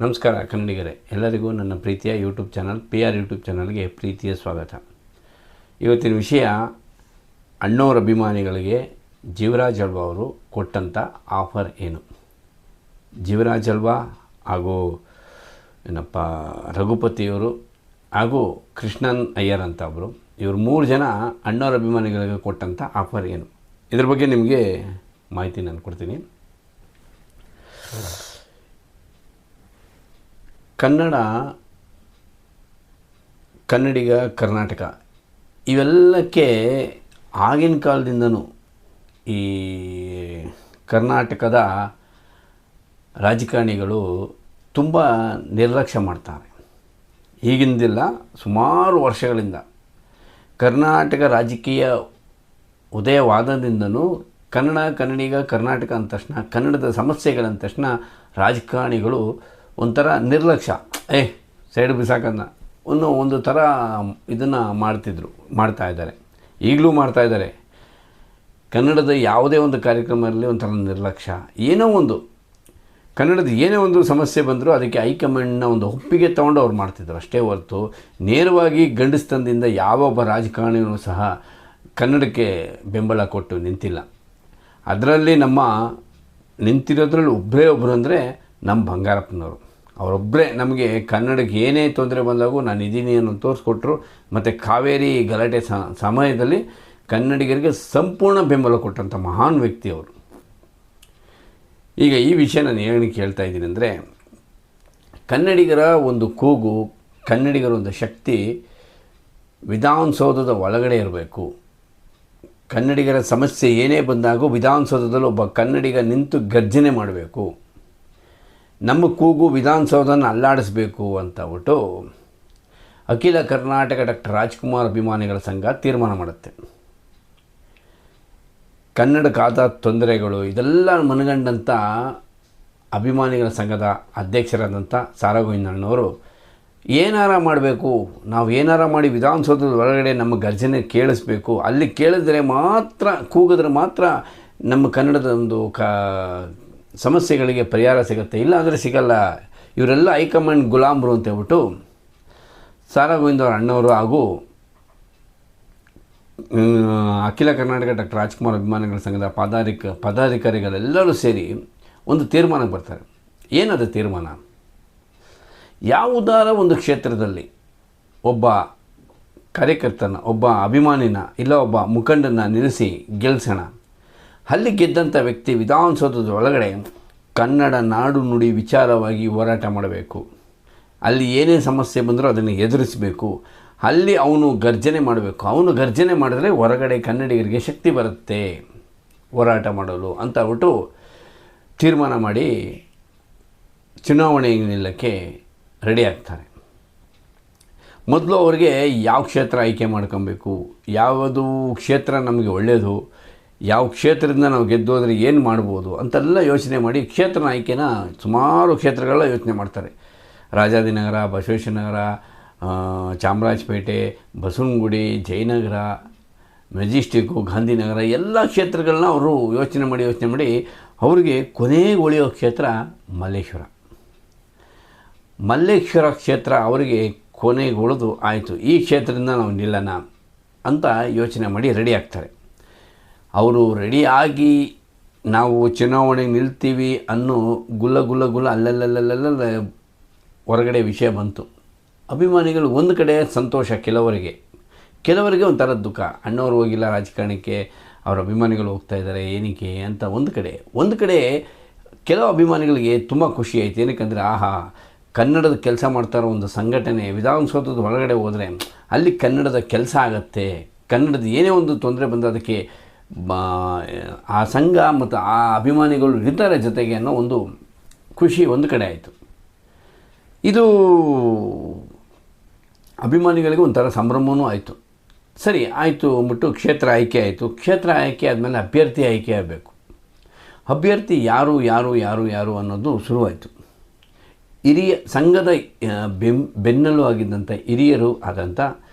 ನಮಸ್ಕಾರ ಕನ್ನಡಿಗರೇ, ಎಲ್ಲರಿಗೂ ನನ್ನ ಪ್ರೀತಿಯ ಯೂಟ್ಯೂಬ್ ಚಾನಲ್ PR ಯೂಟ್ಯೂಬ್ ಚಾನಲ್ಗೆ ಪ್ರೀತಿಯ ಸ್ವಾಗತ. ಇವತ್ತಿನ ವಿಷಯ ಅಣ್ಣವ್ರ ಅಭಿಮಾನಿಗಳಿಗೆ ಜೀವರಾಜ್ ಅಳ್ವಾ ಅವರು ಕೊಟ್ಟಂಥ ಆಫರ್ ಏನು. ಜೀವರಾಜ್ ಅಳ್ವಾ ಹಾಗೂ ರಘುಪತಿಯವರು ಹಾಗೂ ಕೃಷ್ಣನ್ ಅಯ್ಯರ್ ಅಂತ ಒಬ್ಬರು, ಇವರು 3 ಜನ ಅಣ್ಣವ್ರ ಅಭಿಮಾನಿಗಳಿಗೆ ಕೊಟ್ಟಂಥ ಆಫರ್ ಏನು, ಇದ್ರ ಬಗ್ಗೆ ನಿಮಗೆ ಮಾಹಿತಿ ನಾನು ಕೊಡ್ತೀನಿ. ಕನ್ನಡಿಗ, ಕರ್ನಾಟಕ ಇವೆಲ್ಲಕ್ಕೆ ಆಗಿನ ಕಾಲದಿಂದನೂ ಈ ಕರ್ನಾಟಕದ ರಾಜಕಾರಣಿಗಳು ತುಂಬ ನಿರ್ಲಕ್ಷ್ಯ ಮಾಡ್ತಾರೆ. ಈಗಿಂದಿಲ್ಲ, ಸುಮಾರು ವರ್ಷಗಳಿಂದ ಕರ್ನಾಟಕ ರಾಜಕೀಯ ಉದಯವಾದದಿಂದನೂ ಕನ್ನಡಿಗ, ಕರ್ನಾಟಕ ಅಂದ ತಕ್ಷಣ, ಕನ್ನಡದ ಸಮಸ್ಯೆಗಳಂದ ತಕ್ಷಣ ರಾಜಕಾರಣಿಗಳು ಒಂಥರ ನಿರ್ಲಕ್ಷ್ಯ, ಸೈಡ್ ಬಿಸಾಕನ್ನ ಒಂದು ಥರ ಇದನ್ನು ಮಾಡ್ತಾಯಿದ್ದಾರೆ. ಈಗಲೂ ಮಾಡ್ತಾಯಿದ್ದಾರೆ. ಕನ್ನಡದ ಯಾವುದೇ ಒಂದು ಕಾರ್ಯಕ್ರಮದಲ್ಲಿ ಒಂಥರ ನಿರ್ಲಕ್ಷ್ಯ. ಕನ್ನಡದ ಏನೇ ಒಂದು ಸಮಸ್ಯೆ ಬಂದರೂ ಅದಕ್ಕೆ ಹೈಕಮಾಂಡ್ನ ಒಂದು ಒಪ್ಪಿಗೆ ತೊಗೊಂಡು ಅವ್ರು ಮಾಡ್ತಿದ್ರು ಅಷ್ಟೇ ಹೊರತು ನೇರವಾಗಿ ಗಂಡಸ್ತನದಿಂದ ಯಾವೊಬ್ಬ ರಾಜಕಾರಣಿಯೂ ಸಹ ಕನ್ನಡಕ್ಕೆ ಬೆಂಬಲ ಕೊಟ್ಟು ನಿಂತಿಲ್ಲ. ಅದರಲ್ಲಿ ನಿಂತಿರೋದ್ರಲ್ಲಿ ಒಬ್ಬರು ಅಂದರೆ ನಮ್ಮ ಬಂಗಾರಪ್ಪನವರು. ಅವರೊಬ್ಬರೇ ನಮಗೆ ಕನ್ನಡಕ್ಕೆ ಏನೇ ತೊಂದರೆ ಬಂದಾಗೂ ನಾನು ಇದ್ದೀನಿ ಅನ್ನೋ ತೋರಿಸ್ಕೊಟ್ರು. ಮತ್ತು ಕಾವೇರಿ ಗಲಾಟೆ ಸಮಯದಲ್ಲಿ ಕನ್ನಡಿಗರಿಗೆ ಸಂಪೂರ್ಣ ಬೆಂಬಲ ಕೊಟ್ಟಂಥ ಮಹಾನ್ ವ್ಯಕ್ತಿ ಅವರು. ಈಗ ಈ ವಿಷಯ ನಾನು ಏನಕ್ಕೆ ಹೇಳ್ತಾ ಇದ್ದೀನಿ ಅಂದರೆ, ಕನ್ನಡಿಗರ ಒಂದು ಕೂಗು, ಕನ್ನಡಿಗರ ಒಂದು ಶಕ್ತಿ ವಿಧಾನಸೌಧದ ಒಳಗಡೆ ಇರಬೇಕು. ಕನ್ನಡಿಗರ ಸಮಸ್ಯೆ ಏನೇ ಬಂದಾಗೂ ವಿಧಾನಸೌಧದಲ್ಲಿ ಒಬ್ಬ ಕನ್ನಡಿಗ ನಿಂತು ಗರ್ಜನೆ ಮಾಡಬೇಕು. ನಮ್ಮ ಕೂಗು ವಿಧಾನಸೌಧನ ಅಲ್ಲಾಡಿಸ್ಬೇಕು ಅಂತಬಿಟ್ಟು ಅಖಿಲ ಕರ್ನಾಟಕ ಡಾಕ್ಟರ್ ರಾಜ್ಕುಮಾರ್ ಅಭಿಮಾನಿಗಳ ಸಂಘ ತೀರ್ಮಾನ ಮಾಡುತ್ತೆ. ಕನ್ನಡಕ್ಕಾದ ತೊಂದರೆಗಳು ಇದೆಲ್ಲ ಮನಗಂಡಂಥ ಅಭಿಮಾನಿಗಳ ಸಂಘದ ಅಧ್ಯಕ್ಷರಾದಂಥ ಸಾರಾ ಗೋವಿಂದಣ್ಣವರು ಏನಾರ ಮಾಡಬೇಕು, ನಾವು ಏನಾರ ಮಾಡಿ ವಿಧಾನಸೌಧದ ಒಳಗಡೆ ನಮ್ಮ ಗರ್ಜನೆ ಕೇಳಿಸ್ಬೇಕು. ಅಲ್ಲಿ ಕೇಳಿದ್ರೆ ಮಾತ್ರ, ಕೂಗಿದ್ರೆ ಮಾತ್ರ ನಮ್ಮ ಕನ್ನಡದ ಒಂದು ಸಮಸ್ಯೆಗಳಿಗೆ ಪರಿಹಾರ ಸಿಗುತ್ತೆ, ಇಲ್ಲ ಅಂದರೆ ಸಿಗಲ್ಲ. ಇವರೆಲ್ಲ ಹೈಕಮಾಂಡ್ ಗುಲಾಮರು ಅಂತ ಹೇಳ್ಬಿಟ್ಟು ಸಾರಾ ಗೋವಿಂದ ಅವರ ಅಣ್ಣವರು ಹಾಗೂ ಅಖಿಲ ಕರ್ನಾಟಕ ಡಾಕ್ಟರ್ ರಾಜ್ಕುಮಾರ್ ಅಭಿಮಾನಿಗಳ ಸಂಘದ ಪದಾಧಿಕಾರಿಗಳೆಲ್ಲರೂ ಸೇರಿ ಒಂದು ತೀರ್ಮಾನಕ್ಕೆ ಬರ್ತಾರೆ. ಏನದು ತೀರ್ಮಾನ? ಯಾವುದಾರ ಒಂದು ಕ್ಷೇತ್ರದಲ್ಲಿ ಒಬ್ಬ ಕಾರ್ಯಕರ್ತನ, ಒಬ್ಬ ಅಭಿಮಾನಿನ, ಇಲ್ಲ ಒಬ್ಬ ಮುಖಂಡನ ನಿಲ್ಲಿಸಿ ಗೆಲ್ಲಿಸೋಣ. ಅಲ್ಲಿ ಗೆದ್ದಂಥ ವ್ಯಕ್ತಿ ವಿಧಾನಸೌಧದ ಒಳಗಡೆ ಕನ್ನಡ ನಾಡು ನುಡಿ ವಿಚಾರವಾಗಿ ಹೋರಾಟ ಮಾಡಬೇಕು. ಅಲ್ಲಿ ಏನೇ ಸಮಸ್ಯೆ ಬಂದರೂ ಅದನ್ನು ಎದುರಿಸಬೇಕು. ಅಲ್ಲಿ ಅವನು ಗರ್ಜನೆ ಮಾಡಬೇಕು. ಅವನು ಗರ್ಜನೆ ಮಾಡಿದ್ರೆ ಹೊರಗಡೆ ಕನ್ನಡಿಗರಿಗೆ ಶಕ್ತಿ ಬರುತ್ತೆ ಹೋರಾಟ ಮಾಡಲು ಅಂತ ಬಿಟ್ಟು ತೀರ್ಮಾನ ಮಾಡಿ ಚುನಾವಣೆ ನಿಲ್ಲಕ್ಕೆ ರೆಡಿ ಆಗ್ತಾರೆ. ಮೊದಲು ಅವ್ರಿಗೆ ಯಾವ ಕ್ಷೇತ್ರ ಆಯ್ಕೆ ಮಾಡ್ಕೊಬೇಕು, ಯಾವುದು ಕ್ಷೇತ್ರ ನಮಗೆ ಒಳ್ಳೆಯದು, ಯಾವ ಕ್ಷೇತ್ರದಿಂದ ನಾವು ಗೆದ್ದೋದ್ರೆ ಏನು ಮಾಡ್ಬೋದು ಅಂತೆಲ್ಲ ಯೋಚನೆ ಮಾಡಿ ಕ್ಷೇತ್ರನ ಆಯ್ಕೆನ ಸುಮಾರು ಕ್ಷೇತ್ರಗಳ ಯೋಚನೆ ಮಾಡ್ತಾರೆ. ರಾಜಾಜಿನಗರ, ಬಸವೇಶ್ವರನಗರ, ಚಾಮರಾಜಪೇಟೆ, ಬಸವನಗುಡಿ, ಜಯನಗರ, ಮೆಜೆಸ್ಟಿಕ್ಕು, ಗಾಂಧಿನಗರ ಎಲ್ಲ ಕ್ಷೇತ್ರಗಳನ್ನ ಅವರು ಯೋಚನೆ ಮಾಡಿ ಅವರಿಗೆ ಕೊನೆಗೆ ಉಳಿಯೋ ಕ್ಷೇತ್ರ ಮಲ್ಲೇಶ್ವರ ಕ್ಷೇತ್ರ ಅವರಿಗೆ ಕೊನೆಗೆ ಉಳಿದು ಆಯಿತು, ಈ ಕ್ಷೇತ್ರದಿಂದ ನಾವು ನಿಲ್ಲೋಣ ಅಂತ ಯೋಚನೆ ಮಾಡಿ ರೆಡಿ ಆಗ್ತಾರೆ. ಅವರು ರೆಡಿಯಾಗಿ ನಾವು ಚುನಾವಣೆಗೆ ನಿಲ್ತೀವಿ ಅನ್ನೋ ಗುಲ್ಲ ಅಲ್ಲಲ್ಲ ಹೊರಗಡೆ ವಿಷಯ ಬಂತು. ಅಭಿಮಾನಿಗಳು ಒಂದು ಕಡೆ ಸಂತೋಷ, ಕೆಲವರಿಗೆ ಒಂಥರ ದುಃಖ. ಅಣ್ಣವರು ಹೋಗಿಲ್ಲ ರಾಜಕಾರಣಕ್ಕೆ, ಅವರ ಅಭಿಮಾನಿಗಳು ಹೋಗ್ತಾ ಇದ್ದಾರೆ ಏನಕ್ಕೆ ಅಂತ ಒಂದು ಕಡೆ ಕೆಲವು ಅಭಿಮಾನಿಗಳಿಗೆ ತುಂಬ ಖುಷಿ ಆಯಿತು. ಏನಕ್ಕಂದರೆ ಕನ್ನಡದ ಕೆಲಸ ಮಾಡ್ತಾರೋ ಒಂದು ಸಂಘಟನೆ ವಿಧಾನಸೌಧದ ಒಳಗಡೆ ಹೋದರೆ ಅಲ್ಲಿ ಕನ್ನಡದ ಕೆಲಸ ಆಗುತ್ತೆ, ಕನ್ನಡದ ಏನೇ ಒಂದು ತೊಂದರೆ ಬಂದರೆ ಅದಕ್ಕೆ ಆ ಸಂಘ ಮತ್ತು ಆ ಅಭಿಮಾನಿಗಳು ಇರ್ತಾರೆ ಜೊತೆಗೆ ಅನ್ನೋ ಒಂದು ಖುಷಿ ಒಂದು ಕಡೆ ಆಯಿತು. ಇದು ಅಭಿಮಾನಿಗಳಿಗೆ ಒಂಥರ ಸಂಭ್ರಮವೂ ಆಯಿತು. ಸರಿ ಆಯಿತು ಅಂದ್ಬಿಟ್ಟು ಕ್ಷೇತ್ರ ಆಯ್ಕೆ ಆಯಿತು. ಕ್ಷೇತ್ರ ಆಯ್ಕೆ ಆದಮೇಲೆ ಅಭ್ಯರ್ಥಿ ಆಯ್ಕೆ ಆಗಬೇಕು. ಅಭ್ಯರ್ಥಿ ಯಾರು ಅನ್ನೋದು ಶುರುವಾಯಿತು. ಸಂಘದ ಬೆನ್ನೆಲು ಆಗಿದ್ದಂಥ ಹಿರಿಯರು ಆದಂಥ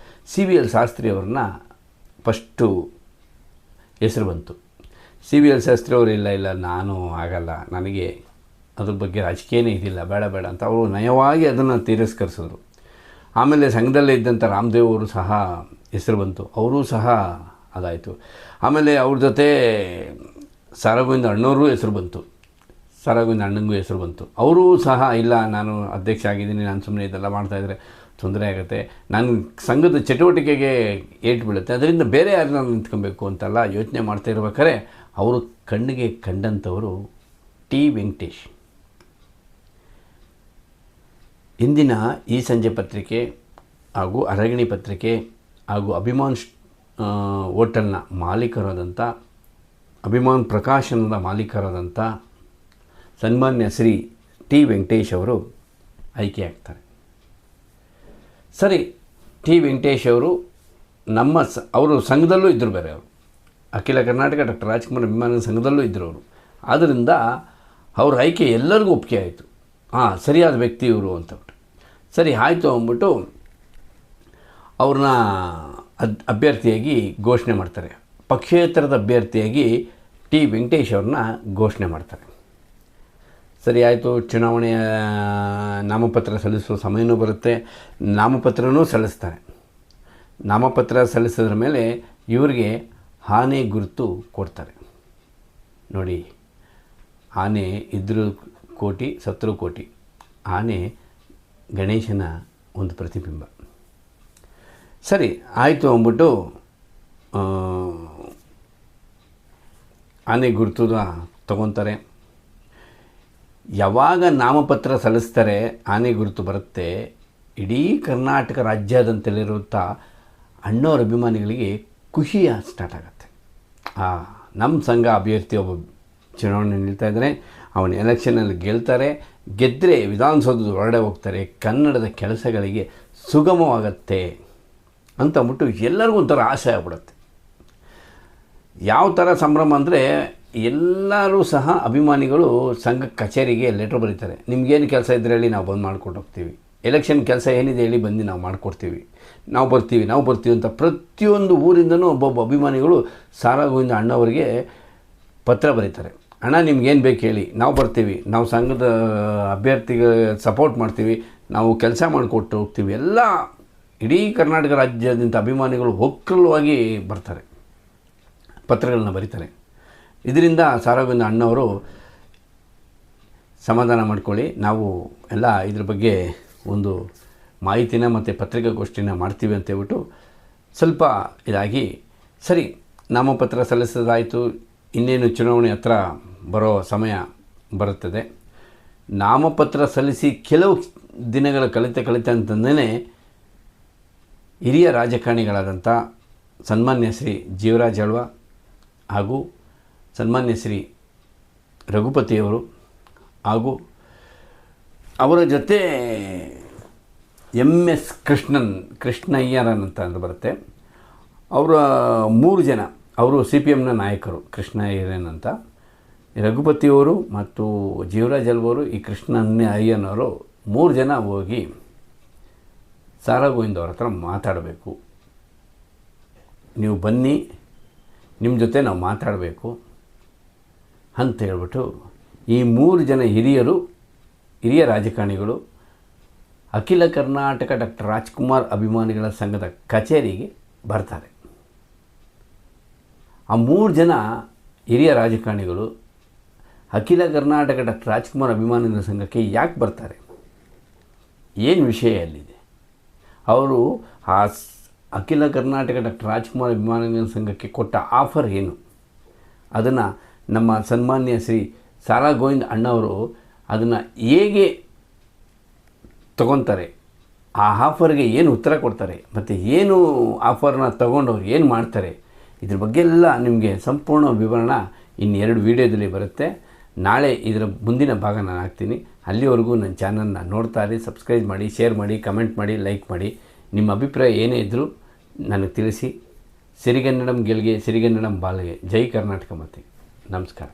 CVL ಶಾಸ್ತ್ರಿ ಅವ್ರನ್ನ ಫಸ್ಟು ಹೆಸರು ಬಂತು. CVL ಶಾಸ್ತ್ರಿ ಅವರು ಇಲ್ಲ ನಾನು ಆಗಲ್ಲ, ನನಗೆ ಅದ್ರ ಬಗ್ಗೆ ರಾಜಕೀಯನೇ ಇದಿಲ್ಲ, ಬೇಡ ಬೇಡ ಅಂತ ಅವರು ನಯವಾಗಿ ಅದನ್ನು ತಿರಸ್ಕರಿಸಿದ್ರು. ಆಮೇಲೆ ಸಂಘದಲ್ಲೇ ಇದ್ದಂಥ ರಾಮದೇವ್ ಅವರು ಸಹ ಹೆಸರು ಬಂತು, ಅವರೂ ಸಹ ಅದಾಯಿತು. ಆಮೇಲೆ ಅವ್ರ ಜೊತೆ ಸಾರಾಗೋವಿಂದ ಅಣ್ಣವ್ರಿಗೂ ಹೆಸರು ಬಂತು, ಸಾರಾಗೋವಿಂದ ಅಣ್ಣನಿಗೂ ಹೆಸರು ಬಂತು. ಅವರೂ ಸಹ ಇಲ್ಲ, ನಾನು ಅಧ್ಯಕ್ಷ ಆಗಿದ್ದೀನಿ, ನಾನು ಸುಮ್ಮನೆ ಇದೆಲ್ಲ ಮಾಡ್ತಾಯಿದ್ರೆ ತೊಂದರೆ ಆಗುತ್ತೆ, ನಾನು ಸಂಘದ ಚಟುವಟಿಕೆಗೆ ಏಟು ಬೀಳುತ್ತೆ, ಅದರಿಂದ ಬೇರೆ ಯಾರನ್ನ ನಿಂತ್ಕೊಬೇಕು ಅಂತೆಲ್ಲ ಯೋಚನೆ ಮಾಡ್ತಾ ಇರ್ಬೇಕಾದ್ರೆ ಅವರು ಕಣ್ಣಿಗೆ ಕಂಡಂಥವರು ಟಿ ವೆಂಕಟೇಶ್. ಇಂದಿನ ಈ ಸಂಜೆ ಪತ್ರಿಕೆ ಹಾಗೂ ಅರಗಿಣಿ ಪತ್ರಿಕೆ ಹಾಗೂ ಅಭಿಮಾನ್ ಹೋಟೆಲ್ನ ಮಾಲೀಕರಾದಂಥ, ಅಭಿಮಾನ್ ಪ್ರಕಾಶನದ ಮಾಲೀಕರಾದಂಥ ಸನ್ಮಾನ್ಯ ಶ್ರೀ ಟಿ ವೆಂಕಟೇಶ್ ಅವರು ಆಯ್ಕೆಯಾಗ್ತಾರೆ. ಸರಿ, ಟಿ ವೆಂಕಟೇಶ್ ಅವರು ಅವರು ಸಂಘದಲ್ಲೂ ಇದ್ದರು, ಬೇರೆ ಅವರು ಅಖಿಲ ಕರ್ನಾಟಕ ಡಾಕ್ಟರ್ ರಾಜ್ಕುಮಾರ್ ಅಭಿಮಾನಿ ಸಂಘದಲ್ಲೂ ಇದ್ದರು ಅವರು. ಆದ್ದರಿಂದ ಅವ್ರ ಆಯ್ಕೆ ಎಲ್ಲರಿಗೂ ಒಪ್ಪಿಗೆ ಆಯಿತು, ಸರಿಯಾದ ವ್ಯಕ್ತಿ ಇವರು ಅಂತಬಿಟ್ಟು. ಸರಿ ಆಯಿತು ಅಂದ್ಬಿಟ್ಟು ಅವ್ರನ್ನ ಅಭ್ಯರ್ಥಿಯಾಗಿ ಘೋಷಣೆ ಮಾಡ್ತಾರೆ. ಪಕ್ಷೇತರದ ಅಭ್ಯರ್ಥಿಯಾಗಿ ಟಿ ವೆಂಕಟೇಶ್ ಅವ್ರನ್ನ ಘೋಷಣೆ ಮಾಡ್ತಾರೆ. ಸರಿ ಆಯಿತು, ಚುನಾವಣೆಯ ನಾಮಪತ್ರ ಸಲ್ಲಿಸುವ ಸಮಯನೂ ಬರುತ್ತೆ, ನಾಮಪತ್ರನೂ ಸಲ್ಲಿಸ್ತಾರೆ. ನಾಮಪತ್ರ ಸಲ್ಲಿಸಿದ್ರ ಮೇಲೆ ಇವರಿಗೆ ಆನೆ ಗುರುತು ಕೊಡ್ತಾರೆ. ನೋಡಿ, ಆನೆ ಇದ್ರೂ ಕೋಟಿ ಸತ್ರು ಕೋಟಿ, ಆನೆ ಗಣೇಶನ ಒಂದು ಪ್ರತಿಬಿಂಬ. ಸರಿ ಆಯಿತು ಅಂದ್ಬಿಟ್ಟು ಆನೆ ಗುರುತು ತಗೊತಾರೆ. ಯಾವಾಗ ನಾಮಪತ್ರ ಸಲ್ಲಿಸ್ತಾರೆ, ಆನೆ ಗುರುತು ಬರುತ್ತೆ, ಇಡೀ ಕರ್ನಾಟಕ ರಾಜ್ಯಾದ್ಯಂತಲ್ಲಿರುವಂಥ ಅಣ್ಣವ್ರ ಅಭಿಮಾನಿಗಳಿಗೆ ಖುಷಿ ಸ್ಟಾರ್ಟ್ ಆಗುತ್ತೆ. ನಮ್ಮ ಸಂಘ ಅಭ್ಯರ್ಥಿ ಒಬ್ಬ ಚುನಾವಣೆ ನಿಲ್ತಾ ಇದ್ದಾರೆ, ಅವನು ಎಲೆಕ್ಷನಲ್ಲಿ ಗೆಲ್ತಾರೆ, ಗೆದ್ದರೆ ವಿಧಾನಸೌಧದ ಹೊರಗಡೆ ಹೋಗ್ತಾರೆ, ಕನ್ನಡದ ಕೆಲಸಗಳಿಗೆ ಸುಗಮವಾಗತ್ತೆ ಅಂತಂದ್ಬಿಟ್ಟು ಎಲ್ಲರಿಗೂ ಒಂಥರ ಆಸೆ ಆಗ್ಬಿಡುತ್ತೆ. ಯಾವ ಥರ ಸಂಭ್ರಮ ಅಂದರೆ, ಎಲ್ಲರೂ ಸಹ ಅಭಿಮಾನಿಗಳು ಸಂಘ ಕಚೇರಿಗೆ ಲೆಟ್ರ್ ಬರೀತಾರೆ, ನಿಮ್ಗೇನು ಕೆಲಸ ಇದ್ದರೆ ಹೇಳಿ, ನಾವು ಬಂದು ಮಾಡ್ಕೊಂಡು ಹೋಗ್ತೀವಿ, ಎಲೆಕ್ಷನ್ ಕೆಲಸ ಏನಿದೆ ಹೇಳಿ ಬಂದು ನಾವು ಮಾಡಿಕೊಡ್ತೀವಿ, ನಾವು ಬರ್ತೀವಿ ಅಂತ ಪ್ರತಿಯೊಂದು ಊರಿಂದನೂ ಒಬ್ಬೊಬ್ಬ ಅಭಿಮಾನಿಗಳು ಸಾರಾಗೋವಿಂದ ಅಣ್ಣವರಿಗೆ ಪತ್ರ ಬರೀತಾರೆ. ಅಣ್ಣ ನಿಮ್ಗೇನು ಬೇಕು ಹೇಳಿ, ನಾವು ಬರ್ತೀವಿ, ನಾವು ಸಂಘದ ಅಭ್ಯರ್ಥಿಗೆ ಸಪೋರ್ಟ್ ಮಾಡ್ತೀವಿ, ನಾವು ಕೆಲಸ ಮಾಡಿಕೊಟ್ಟು ಹೋಗ್ತೀವಿ. ಎಲ್ಲ ಇಡೀ ಕರ್ನಾಟಕ ರಾಜ್ಯಾದ್ಯಂತ ಅಭಿಮಾನಿಗಳು ಒಕ್ಕಲವಾಗಿ ಬರ್ತಾರೆ, ಪತ್ರಗಳನ್ನ ಬರೀತಾರೆ. ಇದರಿಂದ ಸಾರಾಗೋವಿಂದ ಅಣ್ಣವರು ಸಮಾಧಾನ ಮಾಡ್ಕೊಳ್ಳಿ, ನಾವು ಎಲ್ಲ ಇದ್ರ ಬಗ್ಗೆ ಒಂದು ಮಾಹಿತಿನ ಮತ್ತು ಪತ್ರಿಕಾಗೋಷ್ಠಿನ ಮಾಡ್ತೀವಿ ಅಂತೇಳ್ಬಿಟ್ಟು ಸ್ವಲ್ಪ ಇದಾಗಿ, ಸರಿ ನಾಮಪತ್ರ ಸಲ್ಲಿಸೋದಾಯಿತು. ಇನ್ನೇನು ಚುನಾವಣೆ ಹತ್ರ ಬರೋ ಸಮಯ ಬರುತ್ತದೆ. ನಾಮಪತ್ರ ಸಲ್ಲಿಸಿ ಕೆಲವು ದಿನಗಳ ಕಲಿತೆ ಅಂತಂದೇ ಹಿರಿಯ ರಾಜಕಾರಣಿಗಳಾದಂಥ ಸನ್ಮಾನ್ಯ ಶ್ರೀ ಜೀವರಾಜ್ ಆಳ್ವ ಹಾಗೂ ಸನ್ಮಾನ್ಯ ಶ್ರೀ ರಘುಪತಿಯವರು ಹಾಗೂ ಅವರ ಜೊತೆ MS ಕೃಷ್ಣಯ್ಯರನ್ ಅಂತ ಬರುತ್ತೆ, ಅವರ 3 ಜನ, ಅವರು CPMನ ನಾಯಕರು, ಕೃಷ್ಣಯ್ಯರನ್ ಅಂತ, ರಘುಪತಿಯವರು ಮತ್ತು ಜೀವರಾಜ್ ಆಳ್ವರು, ಈ ಕೃಷ್ಣಯ್ಯನವರು 3 ಜನ ಹೋಗಿ ಸಾರಾಗೋವಿಂದ ಅವ್ರ ಹತ್ರ ಮಾತಾಡಬೇಕು, ನೀವು ಬನ್ನಿ, ನಿಮ್ಮ ಜೊತೆ ನಾವು ಮಾತಾಡಬೇಕು ಅಂತ ಹೇಳ್ಬಿಟ್ಟು ಈ 3 ಜನ ಹಿರಿಯ ರಾಜಕಾರಣಿಗಳು ಅಖಿಲ ಕರ್ನಾಟಕ ಡಾಕ್ಟರ್ ರಾಜ್ಕುಮಾರ್ ಅಭಿಮಾನಿಗಳ ಸಂಘದ ಕಚೇರಿಗೆ ಬರ್ತಾರೆ. ಆ 3 ಜನ ಹಿರಿಯ ರಾಜಕಾರಣಿಗಳು ಅಖಿಲ ಕರ್ನಾಟಕ ಡಾಕ್ಟರ್ ರಾಜ್ಕುಮಾರ್ ಅಭಿಮಾನಿಗಳ ಸಂಘಕ್ಕೆ ಯಾಕೆ ಬರ್ತಾರೆ, ಏನು ವಿಷಯ ಅಲ್ಲಿದೆ, ಅವರು ಆ ಅಖಿಲ ಕರ್ನಾಟಕ ಡಾಕ್ಟರ್ ರಾಜ್ಕುಮಾರ್ ಅಭಿಮಾನಿಗಳ ಸಂಘಕ್ಕೆ ಕೊಟ್ಟ ಆಫರ್ ಏನು, ಅದನ್ನು ನಮ್ಮ ಸನ್ಮಾನ್ಯ ಶ್ರೀ ಸಾರಾಗೋವಿಂದ ಅಣ್ಣವರು ಅದನ್ನು ಹೇಗೆ ತಗೊತಾರೆ, ಆ ಆಫರ್ಗೆ ಏನು ಉತ್ತರ ಕೊಡ್ತಾರೆ, ಮತ್ತು ಏನು ಆಫರ್ನ ತೊಗೊಂಡವ್ರು ಏನು ಮಾಡ್ತಾರೆ, ಇದ್ರ ಬಗ್ಗೆ ಎಲ್ಲ ನಿಮಗೆ ಸಂಪೂರ್ಣ ವಿವರಣ ಇನ್ನು 2 ವೀಡಿಯೋದಲ್ಲಿ ಬರುತ್ತೆ. ನಾಳೆ ಇದರ ಮುಂದಿನ ಭಾಗ ನಾನು ಹಾಕ್ತೀನಿ. ಅಲ್ಲಿವರೆಗೂ ನನ್ನ ಚಾನಲ್ನ ನೋಡ್ತಾ ಇರಿ, ಸಬ್ಸ್ಕ್ರೈಬ್ ಮಾಡಿ, ಶೇರ್ ಮಾಡಿ, ಕಮೆಂಟ್ ಮಾಡಿ, ಲೈಕ್ ಮಾಡಿ. ನಿಮ್ಮ ಅಭಿಪ್ರಾಯ ಏನೇ ಇದ್ದರೂ ನನಗೆ ತಿಳಿಸಿ. ಸಿರಿಗನ್ನಡಂ ಗೆಲ್ಗೆ, ಸಿರಿಗನ್ನಡಂ ಬಾಳ್ಗೆ. ಜೈ ಕರ್ನಾಟಕ ಮಾತೆ. ನಮಸ್ಕಾರ.